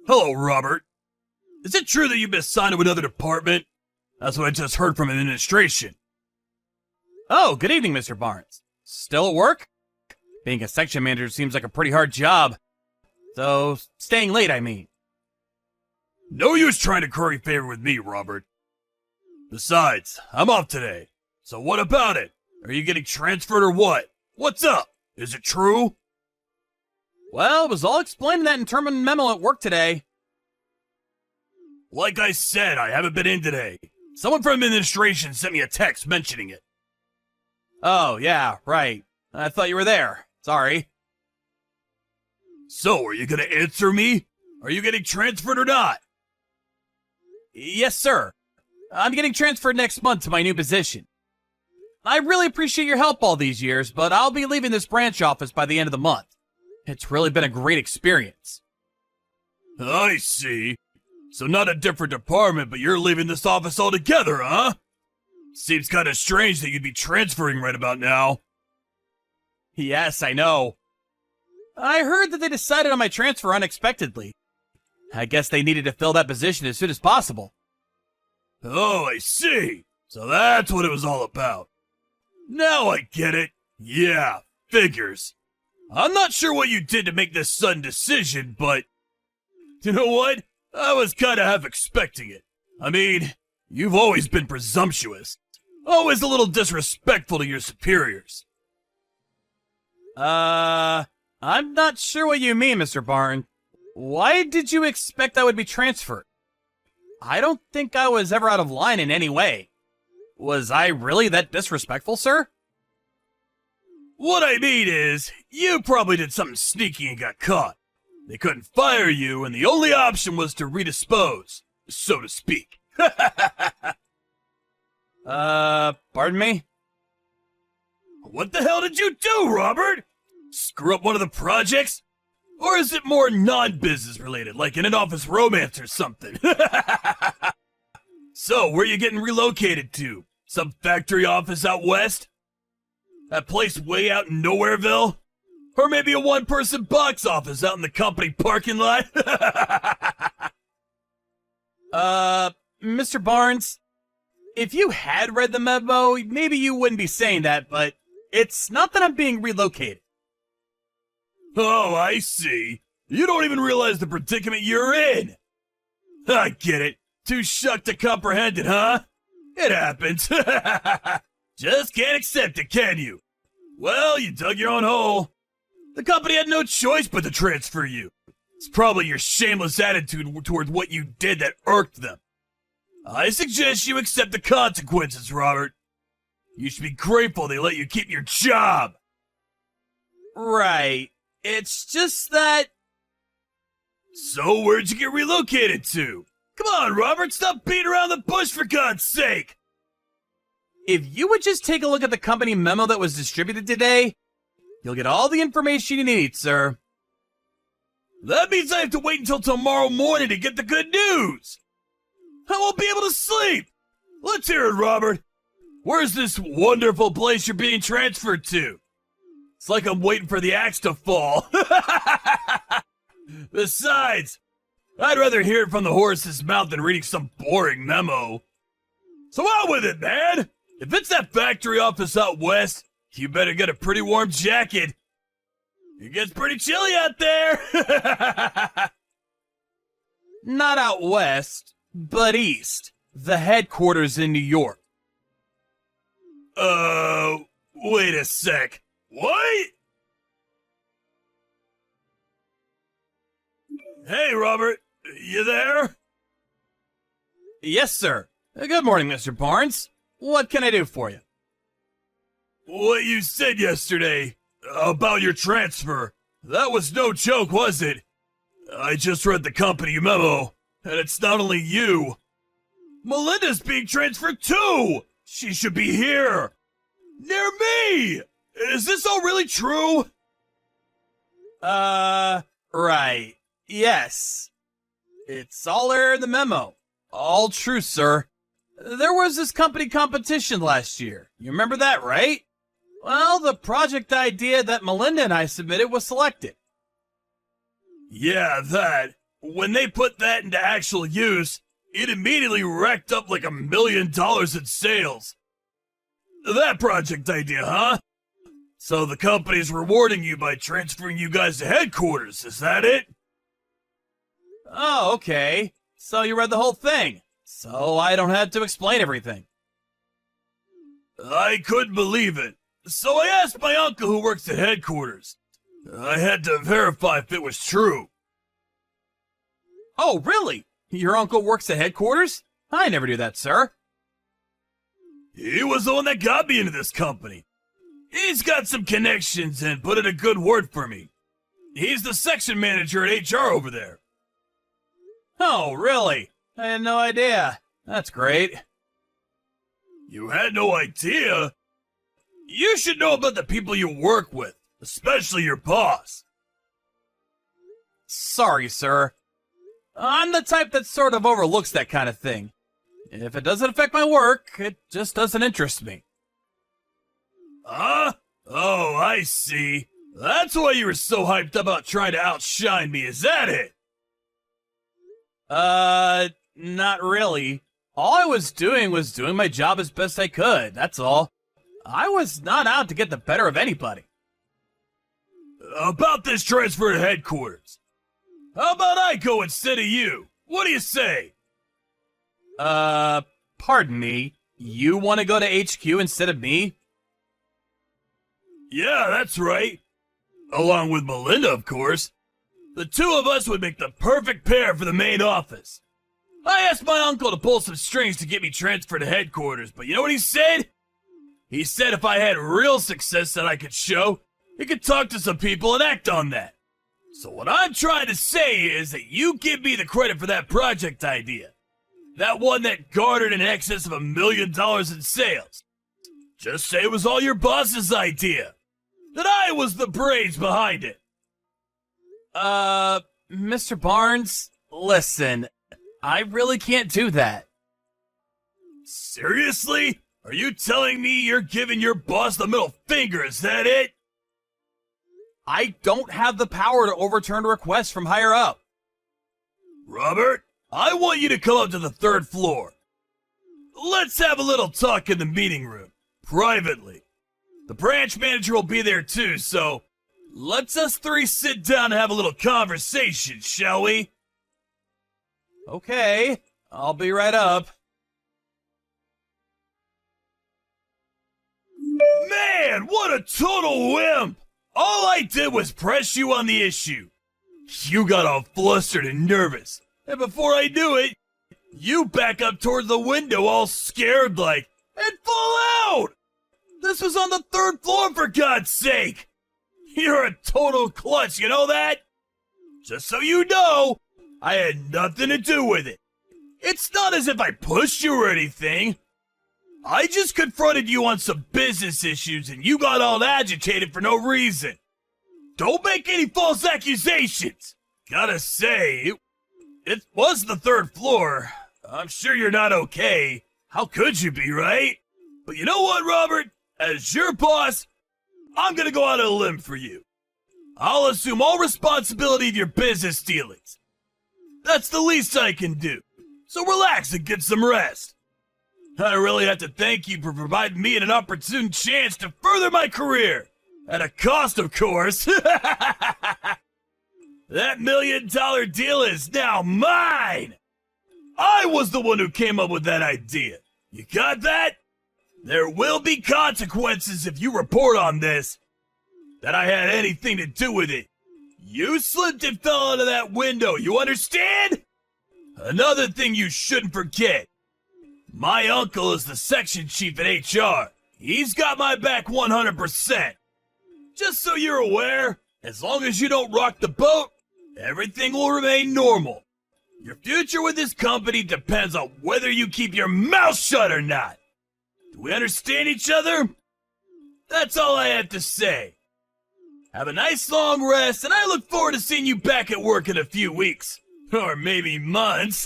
Hello, Robert. Is it true that you've been assigned to another department? That's what I just heard from administration. Oh, good evening, Mr. Barnes. Still at work? Being a section manager seems like a pretty hard job. So, staying late, I mean. No use trying to curry favor with me, Robert. Besides, I'm off today. So what about it? Are you getting transferred or what? What's up? Is it true? Well, it was all explained in that internal memo at work today. Like I said, I haven't been in today. Someone from administration sent me a text mentioning it. Oh, yeah, right. I thought you were there. Sorry. So, are you gonna answer me? Are you getting transferred or not? Yes, sir. I'm getting transferred next month to my new position. I really appreciate your help all these years, but I'll be leaving this branch office by the end of the month. It's really been a great experience. I see. So not a different department, but you're leaving this office altogether, huh? Seems kind of strange that you'd be transferring right about now. Yes, I know. I heard that they decided on my transfer unexpectedly. I guess they needed to fill that position as soon as possible. Oh, I see. So that's what it was all about. Now I get it. Yeah, figures. I'm not sure what you did to make this sudden decision, but you know what? I was kind of half expecting it. I mean, you've always been presumptuous. Always a little disrespectful to your superiors. I'm not sure what you mean, Mr. Barnes. Why did you expect I would be transferred? I don't think I was ever out of line in any way. Was I really that disrespectful, sir? What I mean is, you probably did something sneaky and got caught. They couldn't fire you, and the only option was to redispose, so to speak. Pardon me? What the hell did you do, Robert? Screw up one of the projects? Or is it more non-business related, like in an office romance or something? So, where you getting relocated to? Some factory office out west? That place way out in Nowhereville? Or maybe a one-person box office out in the company parking lot? Mr. Barnes, if you had read the memo, maybe you wouldn't be saying that, but it's not that I'm being relocated. Oh, I see. You don't even realize the predicament you're in. I get it. Too shocked to comprehend it, huh? It happens. Just can't accept it, can you? Well, you dug your own hole. The company had no choice but to transfer you. It's probably your shameless attitude toward what you did that irked them. I suggest you accept the consequences, Robert. You should be grateful they let you keep your job. Right. It's just that... So where'd you get relocated to? Come on, Robert, stop beating around the bush for God's sake! If you would just take a look at the company memo that was distributed today, you'll get all the information you need, sir. That means I have to wait until tomorrow morning to get the good news. I won't be able to sleep. Let's hear it, Robert. Where's this wonderful place you're being transferred to? It's like I'm waiting for the axe to fall. Besides, I'd rather hear it from the horse's mouth than reading some boring memo. So out with it, man! If it's that factory office out west, you better get a pretty warm jacket. It gets pretty chilly out there. Not out west, but east. The headquarters in New York. Wait a sec. What? Hey, Robert. You there? Yes, sir. Good morning, Mr. Barnes. What can I do for you? What you said yesterday about your transfer, that was no joke, was it? I just read the company memo, and it's not only you. Melinda's being transferred too! She should be here! Near me! Is this all really true? Right. Yes. It's all there in the memo. All true, sir. There was this company competition last year. You remember that, right? Well, the project idea that Melinda and I submitted was selected. Yeah, that. when they put that into actual use, it immediately racked up like $1 million in sales. That project idea, huh? So the company's rewarding you by transferring you guys to headquarters, is that it? Oh, okay. So you read the whole thing. So I don't have to explain everything. I couldn't believe it. So I asked my uncle who works at headquarters. I had to verify if it was true. Oh, really? Your uncle works at headquarters? I never knew that, sir. He was the one that got me into this company. He's got some connections and put in a good word for me. He's the section manager at HR over there. Oh, really? I had no idea. That's great. You had no idea? You should know about the people you work with, especially your boss. Sorry, sir. I'm the type that sort of overlooks that kind of thing. If it doesn't affect my work, it just doesn't interest me. Huh? Oh, I see. That's why you were so hyped about trying to outshine me, is that it? Not really. All I was doing my job as best I could, that's all. I was not out to get the better of anybody. About this transfer to headquarters. How about I go instead of you? What do you say? Pardon me. You want to go to HQ instead of me? Yeah, that's right. Along with Melinda, of course. The two of us would make the perfect pair for the main office. I asked my uncle to pull some strings to get me transferred to headquarters, but you know what he said? He said if I had real success that I could show, he could talk to some people and act on that. So what I'm trying to say is that you give me the credit for that project idea. That one that garnered in excess of $1 million in sales. Just say it was all your boss's idea. That I was the brains behind it. Mr. Barnes, listen, I really can't do that. Seriously? Are you telling me you're giving your boss the middle finger, is that it? I don't have the power to overturn requests from higher up. Robert, I want you to come up to the 3rd floor. Let's have a little talk in the meeting room, privately. The branch manager will be there too, so let's us three sit down and have a little conversation, shall we? Okay, I'll be right up. Man, what a total wimp! All I did was press you on the issue. You got all flustered and nervous, and before I knew it, you back up toward the window all scared like, and fall out! This was on the 3rd floor, for God's sake! You're a total klutz, you know that? Just so you know, I had nothing to do with it. It's not as if I pushed you or anything. I just confronted you on some business issues and you got all agitated for no reason. Don't make any false accusations. Gotta say, it was the 3rd floor. I'm sure you're not okay. How could you be, right? But you know what, Robert? As your boss, I'm gonna go out on a limb for you. I'll assume all responsibility of your business dealings. That's the least I can do. So relax and get some rest. I really have to thank you for providing me an opportune chance to further my career. At a cost, of course. That $1 million deal is now mine. I was the one who came up with that idea. You got that? There will be consequences if you report on this. That I had anything to do with it. You slipped and fell out of that window, you understand? Another thing you shouldn't forget. My uncle is the section chief at HR. He's got my back 100%. Just so you're aware, as long as you don't rock the boat, everything will remain normal. Your future with this company depends on whether you keep your mouth shut or not. Do we understand each other? That's all I have to say. Have a nice long rest, and I look forward to seeing you back at work in a few weeks. Or maybe months.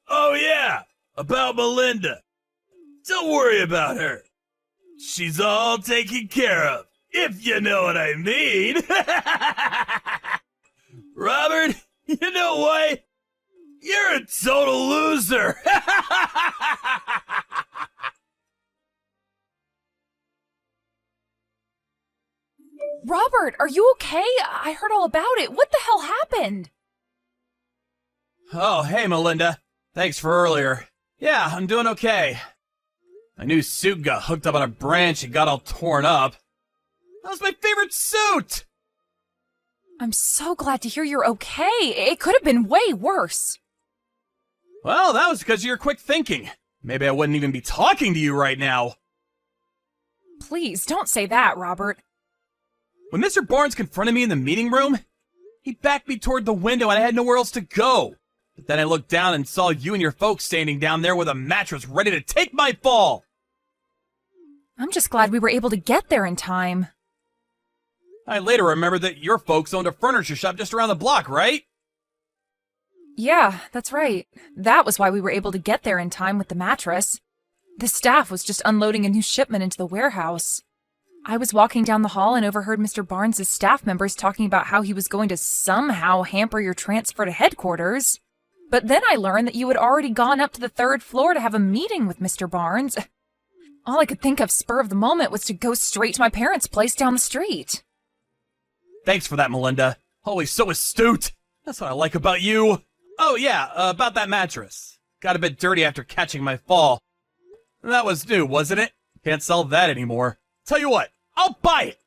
Oh yeah, about Melinda. Don't worry about her. She's all taken care of, if you know what I mean. Robert, know what? You're a total loser! Robert, are you okay? I heard all about it. What the hell happened? Oh, hey, Melinda. Thanks for earlier. Yeah, I'm doing okay. My new suit got hooked up on a branch and got all torn up. That was my favorite suit! I'm so glad to hear you're okay. It could have been way worse. Well, that was because of your quick thinking. Maybe I wouldn't even be talking to you right now. Please, don't say that, Robert. When Mr. Barnes confronted me in the meeting room, he backed me toward the window and I had nowhere else to go. But then I looked down and saw you and your folks standing down there with a mattress ready to take my fall. I'm just glad we were able to get there in time. I later remembered that your folks owned a furniture shop just around the block, right? Yeah, that's right. That was why we were able to get there in time with the mattress. The staff was just unloading a new shipment into the warehouse. I was walking down the hall and overheard Mr. Barnes' staff members talking about how he was going to somehow hamper your transfer to headquarters. But then I learned that you had already gone up to the 3rd floor to have a meeting with Mr. Barnes. All I could think of spur of the moment was to go straight to my parents' place down the street. Thanks for that, Melinda. Always so astute. That's what I like about you. Oh yeah, about that mattress. Got a bit dirty after catching my fall. That was new, wasn't it? Can't sell that anymore. Tell you what, I'll buy it.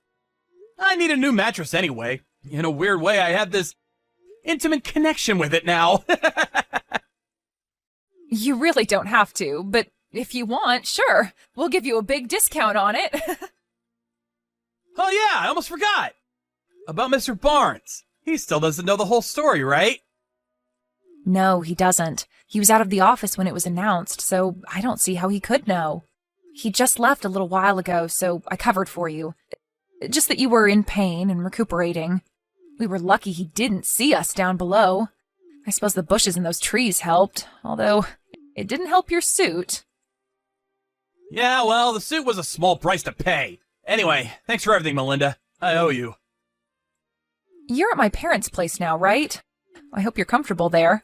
I need a new mattress anyway. In a weird way, I have this intimate connection with it now. You really don't have to, but if you want, sure. We'll give you a big discount on it. Oh yeah, I almost forgot. About Mr. Barnes. He still doesn't know the whole story, right? No, he doesn't. He was out of the office when it was announced, so I don't see how he could know. He just left a little while ago, so I covered for you. Just that you were in pain and recuperating. We were lucky he didn't see us down below. I suppose the bushes and those trees helped, although it didn't help your suit. Yeah, well, the suit was a small price to pay. Anyway, thanks for everything, Melinda. I owe you. You're at my parents' place now, right? I hope you're comfortable there.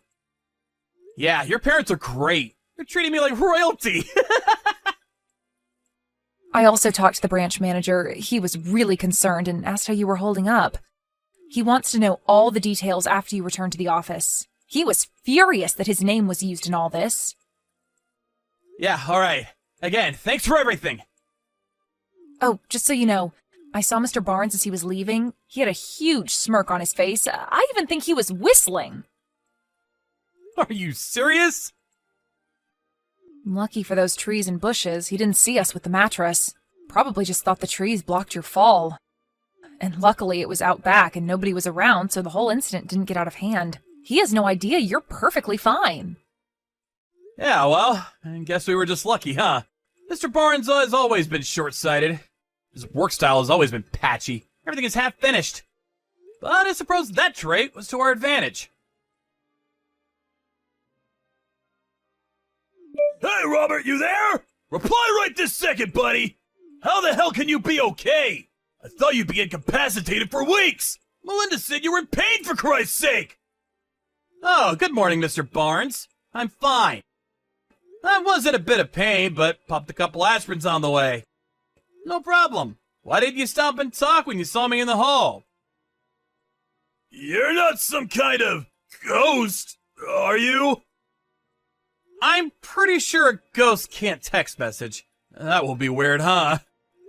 Yeah, your parents are great. They're treating me like royalty. I also talked to the branch manager. He was really concerned and asked how you were holding up. He wants to know all the details after you return to the office. He was furious that his name was used in all this. Yeah, alright. Again, thanks for everything. Oh, just so you know, I saw Mr. Barnes as he was leaving. He had a huge smirk on his face. I even think he was whistling. Are you serious? Lucky for those trees and bushes, he didn't see us with the mattress. Probably just thought the trees blocked your fall. And luckily it was out back and nobody was around, so the whole incident didn't get out of hand. He has no idea you're perfectly fine. Yeah, well, I guess we were just lucky, huh? Mr. Barnes has always been short-sighted. His work style has always been patchy. Everything is half-finished. But I suppose that trait was to our advantage. Hey, Robert, you there? Reply right this second, buddy! How the hell can you be okay? I thought you'd be incapacitated for weeks! Melinda said you were in pain, for Christ's sake! Oh, good morning, Mr. Barnes. I'm fine. I was in a bit of pain, but popped a couple aspirins on the way. No problem. Why didn't you stop and talk when you saw me in the hall? You're not some kind of ghost, are you? I'm pretty sure a ghost can't text message. That will be weird, huh?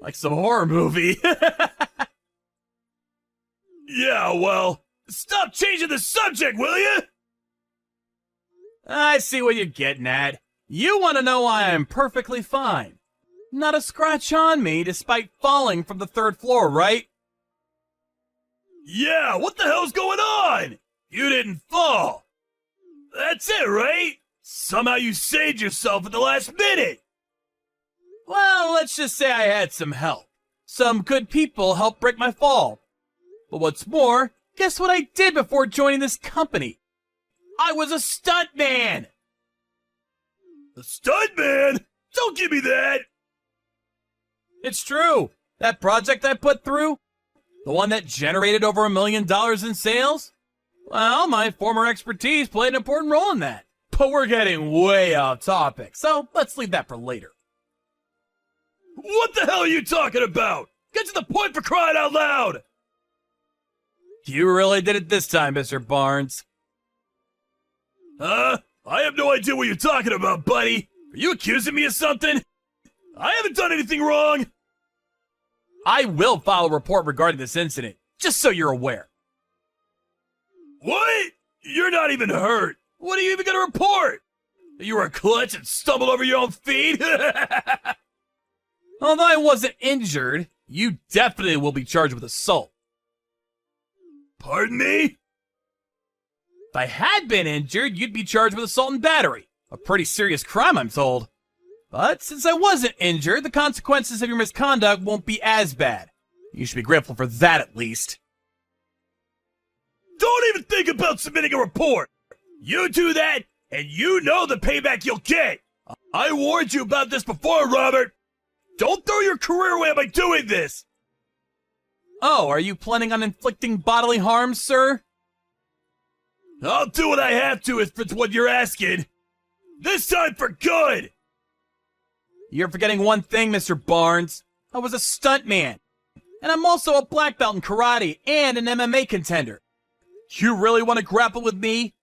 Like some horror movie. Yeah, well, stop changing the subject, will you? I see what you're getting at. You want to know why I'm perfectly fine. Not a scratch on me despite falling from the 3rd floor, right? Yeah, what the hell's going on? You didn't fall. That's it, right? Somehow you saved yourself at the last minute. Well, let's just say I had some help. Some good people helped break my fall. But what's more, guess what I did before joining this company? I was a stuntman! A stuntman? Don't give me that! It's true. That project I put through, the one that generated over $1 million in sales, Well, my former expertise played an important role in that. But we're getting way off topic, so let's leave that for later. What the hell are you talking about? Get to the point, for crying out loud! You really did it this time, Mr. Barnes. I have no idea what you're talking about, buddy. Are you accusing me of something? I haven't done anything wrong. I will file a report regarding this incident, just so you're aware. What? You're not even hurt. What are you even gonna report? You were a klutz and stumbled over your own feet? Although I wasn't injured, you definitely will be charged with assault. Pardon me? If I had been injured, you'd be charged with assault and battery. A pretty serious crime, I'm told. But since I wasn't injured, the consequences of your misconduct won't be as bad. You should be grateful for that at least. Don't even think about submitting a report. You do that, and you know the payback you'll get. I warned you about this before, Robert. Don't throw your career away by doing this. Oh, are you planning on inflicting bodily harm, sir? I'll do what I have to if it's what you're asking. This time for good. You're forgetting one thing, Mr. Barnes. I was a stuntman. And I'm also a black belt in karate and an MMA contender. You really want to grapple with me?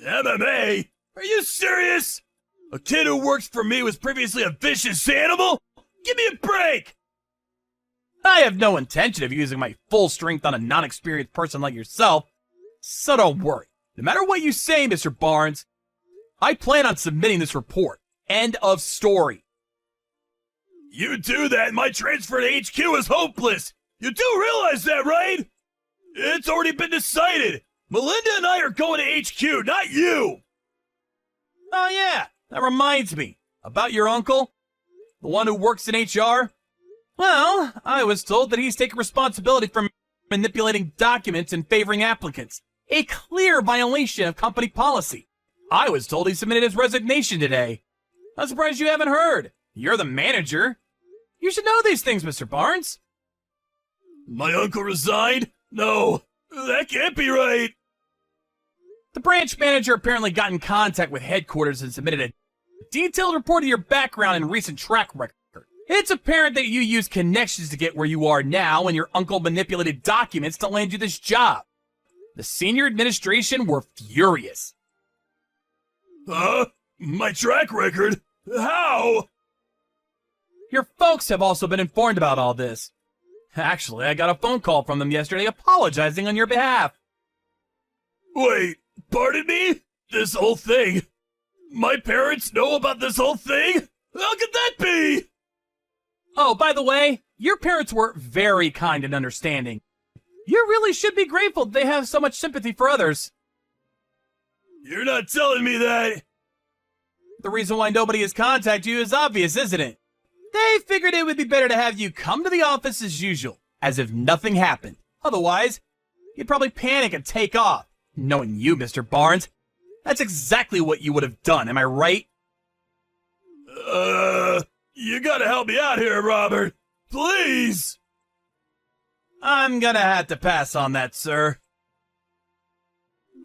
MMA? Are you serious? A kid who works for me was previously a vicious animal? Give me a break! I have no intention of using my full strength on a non-experienced person like yourself, so don't worry. No matter what you say, Mr. Barnes, I plan on submitting this report. End of story. You do that, my transfer to HQ is hopeless. You do realize that, right? It's already been decided. Melinda and I are going to HQ, not you. Oh yeah, that reminds me. About your uncle? The one who works in HR? Well, I was told that he's taking responsibility for manipulating documents and favoring applicants. A clear violation of company policy. I was told he submitted his resignation today. I'm surprised you haven't heard. You're the manager. You should know these things, Mr. Barnes. My uncle resigned? No, that can't be right. The branch manager apparently got in contact with headquarters and submitted a detailed report of your background and recent track record. It's apparent that you used connections to get where you are now, and your uncle manipulated documents to land you this job. The senior administration were furious. My track record? How? Your folks have also been informed about all this. Actually, I got a phone call from them yesterday apologizing on your behalf. Wait, pardon me? This whole thing? My parents know about this whole thing? How could that be? Oh, by the way, your parents were very kind and understanding. You really should be grateful they have so much sympathy for others. You're not telling me that. The reason why nobody has contacted you is obvious, isn't it? They figured it would be better to have you come to the office as usual, as if nothing happened. Otherwise, you'd probably panic and take off. Knowing you, Mr. Barnes, that's exactly what you would have done, am I right? You gotta help me out here, Robert. Please. I'm gonna have to pass on that, sir.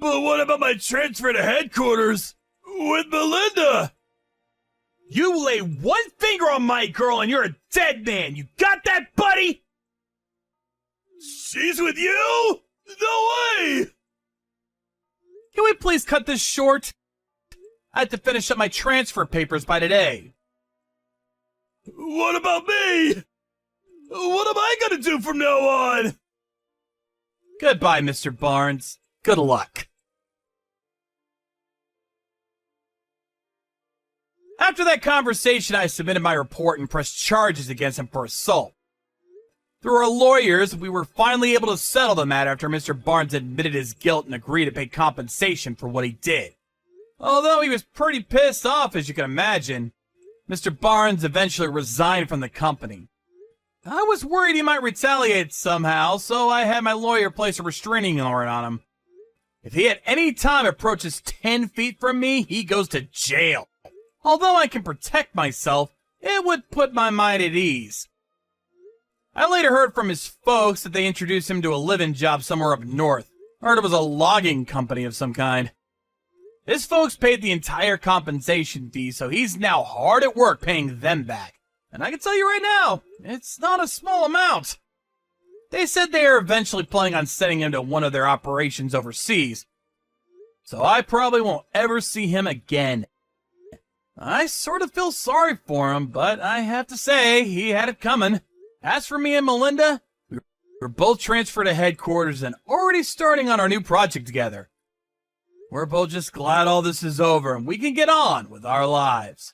But what about my transfer to headquarters with Melinda? You lay one finger on my girl and you're a dead man. You got that, buddy? She's with you? No way! Can we please cut this short? I have to finish up my transfer papers by today. What about me? What am I gonna do from now on? Goodbye, Mr. Barnes. Good luck. After that conversation, I submitted my report and pressed charges against him for assault. Through our lawyers, we were finally able to settle the matter after Mr. Barnes admitted his guilt and agreed to pay compensation for what he did. Although he was pretty pissed off, as you can imagine, Mr. Barnes eventually resigned from the company. I was worried he might retaliate somehow, so I had my lawyer place a restraining order on him. If he at any time approaches 10 feet from me, he goes to jail. Although I can protect myself, it would put my mind at ease. I later heard from his folks that they introduced him to a live-in job somewhere up north. Heard it was a logging company of some kind. His folks paid the entire compensation fee, so he's now hard at work paying them back. And I can tell you right now, it's not a small amount. They said they are eventually planning on sending him to one of their operations overseas, so I probably won't ever see him again. I sort of feel sorry for him, but I have to say, he had it coming. As for me and Melinda, we're both transferred to headquarters and already starting on our new project together. We're both just glad all this is over and we can get on with our lives.